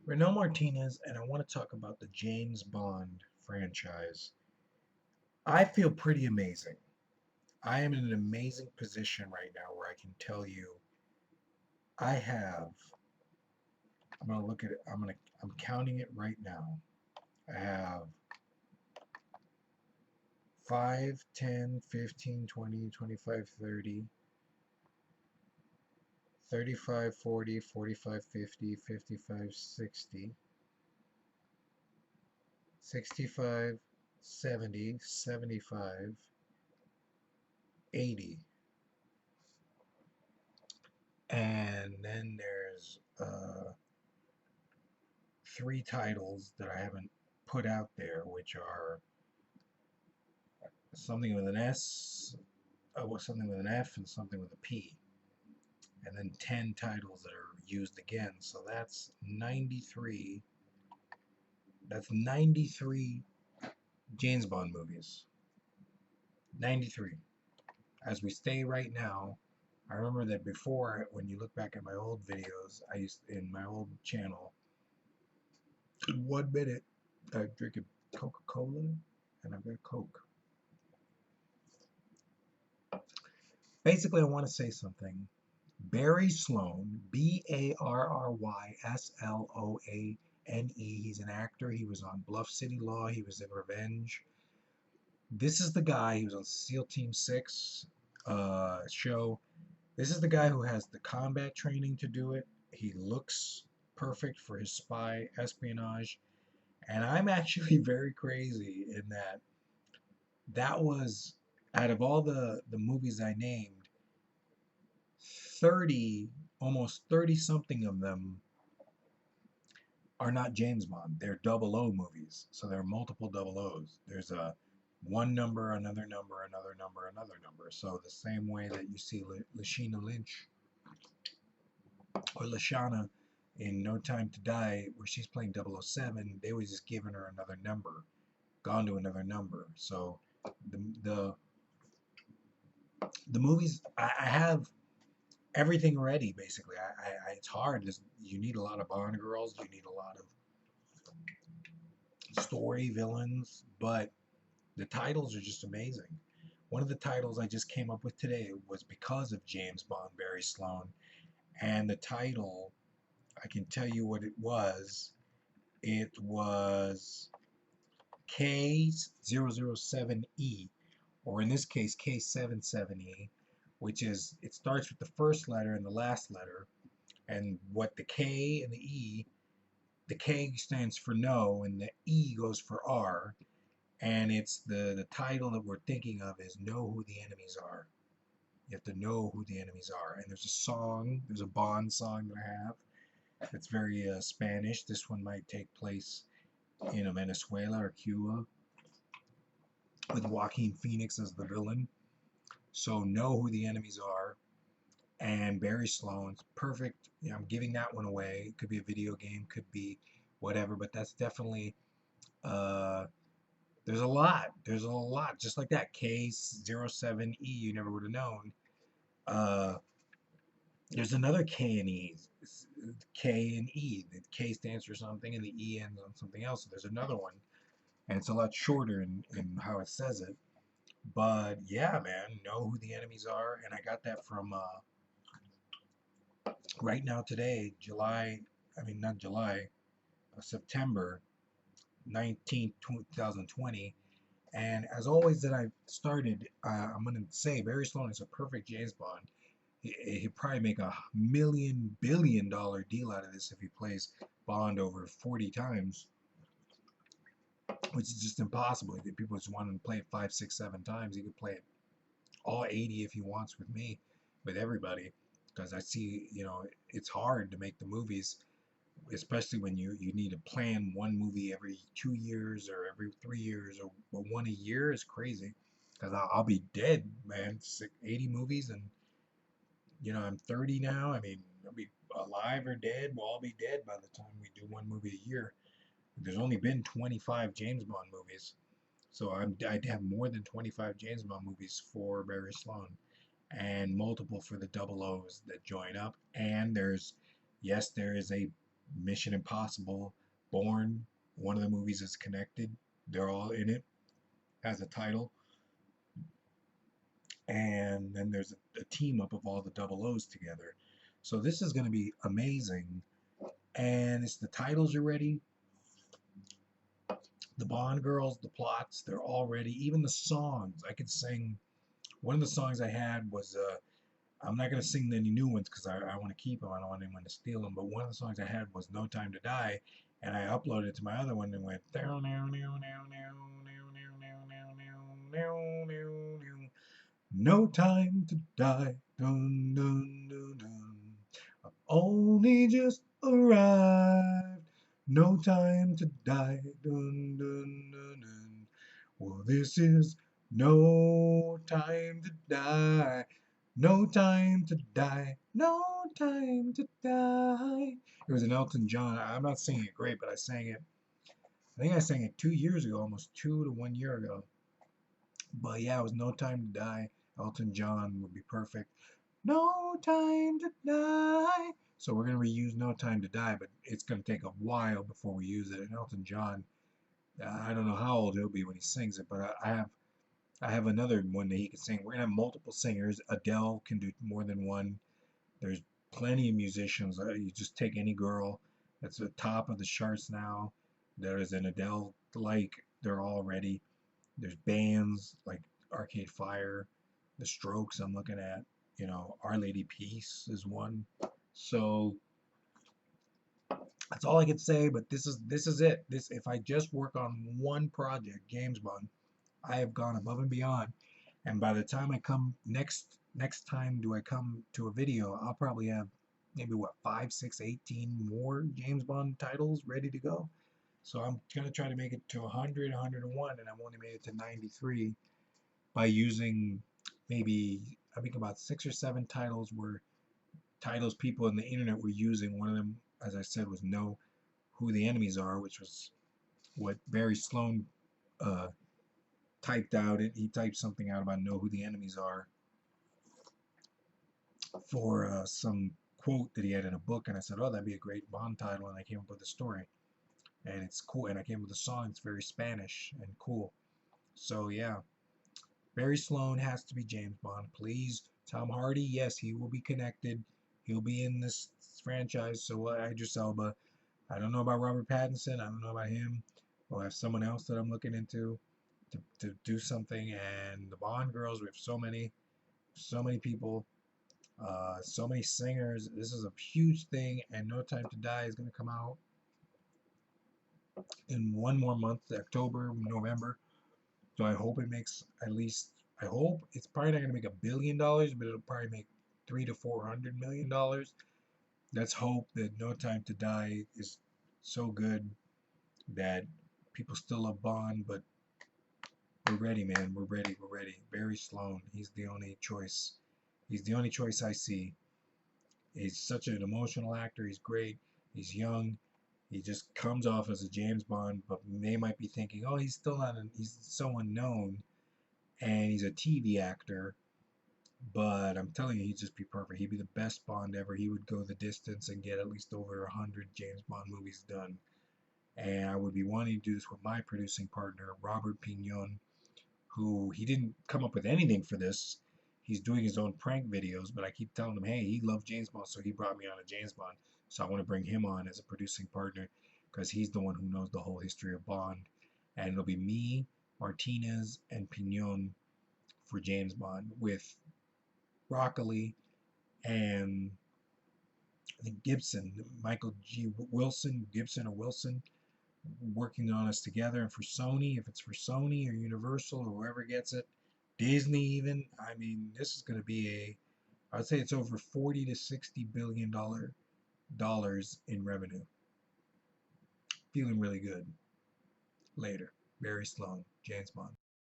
Reynel Martinez, and I want to talk about the James Bond franchise. I feel pretty amazing. I am in an amazing position right now where I can tell you I have, I'm going to look at it, I'm counting it right now. I have 5, 10, 15, 20, 25, 30, 35, 40, 45, 50, 55, 60, 65, 70, 75, 80. And then there's three titles that I haven't put out there, which are something with an S, something with an F, and something with a P. And then 10 titles that are used again. So that's 93. That's 93 James Bond movies. 93. As we stay right now, I remember that before, when you look back at my old videos, in my old channel, in 1 minute, I drink a Coca-Cola and I've got Coke. Basically, I want to say something. Barry Sloane, Barrysloane. He's an actor. He was on Bluff City Law. He was in Revenge. This is the guy. He was on SEAL Team 6 show. This is the guy who has the combat training to do it. He looks perfect for his spy espionage. And I'm actually very crazy in that was, out of all the movies I named, 30, almost 30 something of them are not James Bond. They're double O movies. So there are multiple double O's. There's a one number, another number, another number, another number. So the same way that you see Lashana Lynch or Lashana in No Time to Die, where she's playing 007, they was just giving her another number, gone to another number. So the the the movies, I have everything ready basically. It's hard. You need a lot of Bond girls. You need a lot of story villains, but the titles are just amazing. One of the titles I just came up with today was because of James Bond, Barry Sloane, and the title, I can tell you what it was. It was K007E, or in this case K77E, which is, it starts with the first letter and the last letter, and what the K and the K stands for no, and the E goes for R, and it's the title that we're thinking of is Know Who the Enemies Are. You have to know who the enemies are. And there's a song, there's a Bond song that I have that's very Spanish. This one might take place in Venezuela or Cuba with Joaquin Phoenix as the villain. So know who the enemies are. And Barry Sloane's perfect. You know, I'm giving that one away. It could be a video game, could be whatever, but that's definitely uh, there's a lot. There's a lot. Just like that. K07E, you never would have known. Uh, there's another K and E. K and E. The K stands for something and the E ends on something else. So there's another one. And it's a lot shorter in how it says it. But yeah, man, know who the enemies are. And I got that from right now today, July, I mean, not July, September 19th, 2020. And as always that I've started, I'm going to say Barry Sloane is a perfect James Bond. He'd probably make $1 million billion deal out of this if he plays Bond over 40 times, which is just impossible. If people just want to play it 5, 6, 7 times, he could play it all 80 if he wants with me, with everybody. Because I see, it's hard to make the movies, especially when you need to plan one movie every 2 years or every 3 years, or one a year is crazy. Because I'll be dead, man. 80 movies, and I'm 30 now. I mean, I'll be alive or dead. We'll all be dead by the time we do one movie a year. There's only been 25 James Bond movies, so I'd have more than 25 James Bond movies for Barry Sloane, and multiple for the double O's that join up. And yes, there is a Mission Impossible, Bourne. One of the movies is connected. They're all in it as a title. And then there's a team up of all the double O's together. So this is going to be amazing. And it's the titles are ready. The Bond girls, the plots, they're all ready. Even the songs, I could sing. One of the songs I had was I'm not gonna sing any new ones because I want to keep them. I don't want anyone to steal them. But one of the songs I had was "No Time to Die," and I uploaded it to my other one and went. No time to die. Dun, dun, dun, dun. I've only just arrived. No time to die. Dun, dun, dun, dun. Well, this is no time to die. No time to die. No time to die. It was an Elton John. I'm not singing it great, but I sang it. I think I sang it 2 years ago, almost 2 to 1 year ago. But yeah, it was No Time to Die. Elton John would be perfect. No time to die. So we're gonna reuse No Time to Die, but it's gonna take a while before we use it. And Elton John, I don't know how old he'll be when he sings it, but I have another one that he can sing. We're gonna have multiple singers. Adele can do more than one. There's plenty of musicians. You just take any girl that's at the top of the charts now. There is an Adele like. They're all ready. There's bands like Arcade Fire, The Strokes. I'm looking at. Our Lady Peace is one. So that's all I can say. But this is it. This if I just work on one project, James Bond, I have gone above and beyond. And by the time I come next time do I come to a video, I'll probably have maybe what 5, 6, 18 more James Bond titles ready to go. So I'm gonna try to make it to 100, 101, and I've only made it to 93 by using maybe I think about 6 or 7 titles were titles people in the internet were using. One of them, as I said, was Know Who the Enemies Are, which was what Barry Sloane uh, typed out. He typed something out about Know Who the Enemies Are for some quote that he had in a book, and I said, "Oh, that'd be a great Bond title," and I came up with a story, and it's cool, and I came up with a song. It's very Spanish and cool. So yeah, Barry Sloane has to be James Bond. Please, Tom Hardy, yes, he will be connected. He'll be in this franchise. So Idris Elba. I don't know about Robert Pattinson. I don't know about him. We'll have someone else that I'm looking into to do something. And the Bond girls, we have so many people, so many singers. This is a huge thing. And No Time to Die is going to come out in one more month, October, November. So I hope it makes at least. I hope it's probably not going to make $1 billion, but it'll probably make 3 to 400 million dollars. Let's hope that No Time to Die is so good that people still love Bond, but we're ready, man. We're ready. We're ready. Barry Sloane. He's the only choice. He's the only choice I see. He's such an emotional actor. He's great. He's young. He just comes off as a James Bond, but they might be thinking, oh, he's still not. He's so unknown, and he's a TV actor. But I'm telling you, he'd just be perfect. He'd be the best Bond ever. He would go the distance and get at least over 100 James Bond movies done. And I would be wanting to do this with my producing partner, Robert Pignon, who he didn't come up with anything for this. He's doing his own prank videos, but I keep telling him, hey, he loves James Bond, so he brought me on a James Bond. So I want to bring him on as a producing partner because he's the one who knows the whole history of Bond. And it'll be me, Martinez, and Pignon for James Bond with Broccoli and I think Gibson, Michael G. Wilson, Gibson or Wilson, working on us together. And for Sony, if it's for Sony or Universal or whoever gets it, Disney even, I mean, this is going to be I'd say it's over 40 to 60 billion dollars in revenue. Feeling really good. Later, Barry Sloane, James Bond.